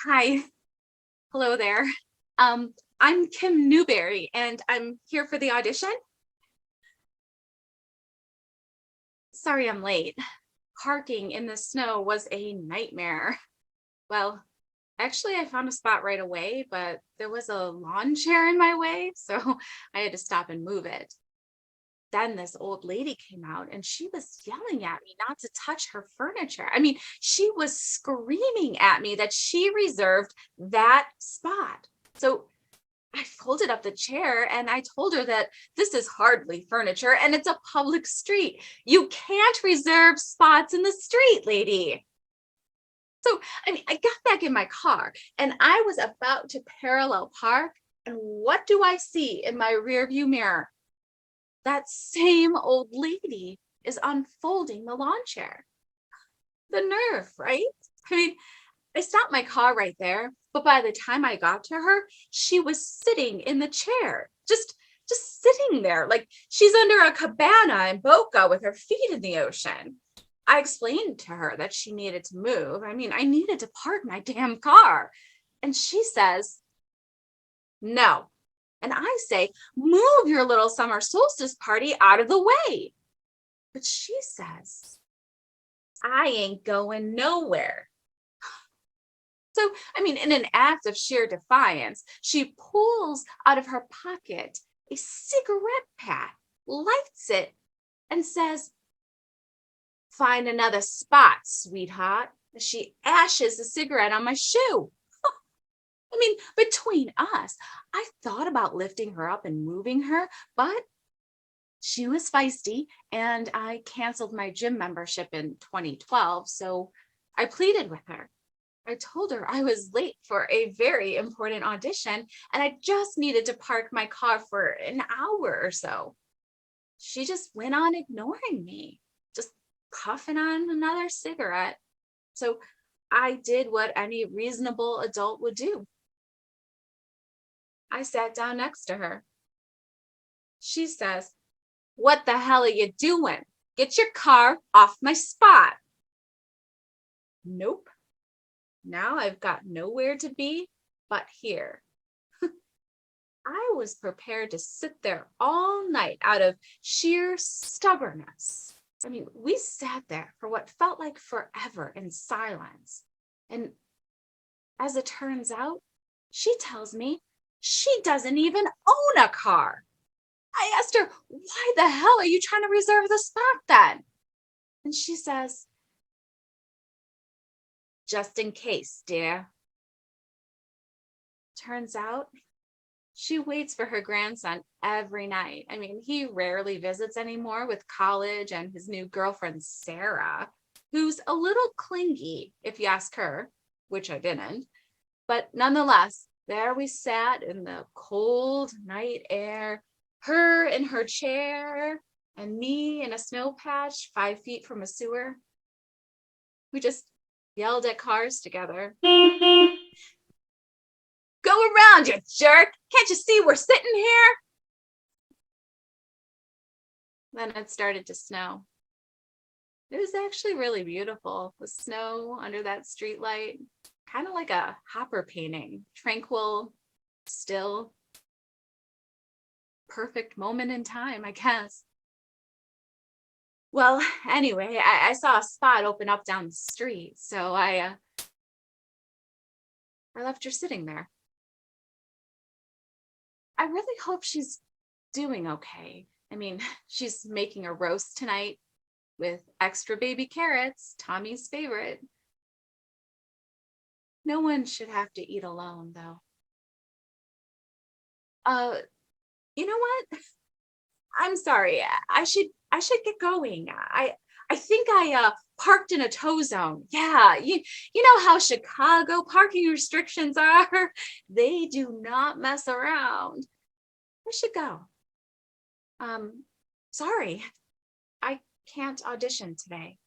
Hi. Hello there. I'm Kim Newberry and I'm here for the audition. Sorry I'm late. Parking in the snow was a nightmare. Well, actually I found a spot right away, but there was a lawn chair in my way, so I had to stop and move it. Then this old lady came out and she was yelling at me not to touch her furniture. I mean, she was screaming at me that she reserved that spot. So I folded up the chair and I told her that this is hardly furniture and it's a public street. You can't reserve spots in the street, lady. So, I got back in my car and I was about to parallel park. And what do I see in my rearview mirror? That same old lady is unfolding the lawn chair. The nerve, right? I mean, I stopped my car right there, but by the time I got to her, she was sitting in the chair, just sitting there like she's under a cabana in Boca with her feet in the ocean. I explained to her that she needed to move. I mean, I needed to park my damn car. And she says, "No." And I say, "Move your little summer solstice party out of the way." But she says, "I ain't going nowhere." So, in an act of sheer defiance, she pulls out of her pocket a cigarette pack, lights it, and says, "Find another spot, sweetheart." As she ashes the cigarette on my shoe. Between us, I thought about lifting her up and moving her, but she was feisty and I canceled my gym membership in 2012. So I pleaded with her. I told her I was late for a very important audition and I just needed to park my car for an hour or so. She just went on ignoring me, just puffing on another cigarette. So I did what any reasonable adult would do. I sat down next to her. She says, "What the hell are you doing? Get your car off my spot." Nope. Now I've got nowhere to be but here. I was prepared to sit there all night out of sheer stubbornness. We sat there for what felt like forever in silence. And as it turns out, she tells me she doesn't even own a car. I asked her, "Why the hell are you trying to reserve the spot then?" And she says, "Just in case, dear." Turns out she waits for her grandson every night. He rarely visits anymore with college and his new girlfriend, Sarah, who's a little clingy, if you ask her, which I didn't. But nonetheless, there we sat in the cold night air, her in her chair, and me in a snow patch 5 feet from a sewer. We just yelled at cars together. "Go around, you jerk! Can't you see we're sitting here?" Then it started to snow. It was actually really beautiful. The snow under that streetlight, kind of like a Hopper painting, tranquil, still, perfect moment in time, I guess. Well, anyway, I saw a spot open up down the street, so I left her sitting there. I really hope she's doing okay. She's making a roast tonight with extra baby carrots, Tommy's favorite. No one should have to eat alone, though. Uh, you know what? I'm sorry. I should get going. I think I parked in a tow zone. Yeah, you know how Chicago parking restrictions are. They do not mess around. I should go. Sorry. I can't audition today.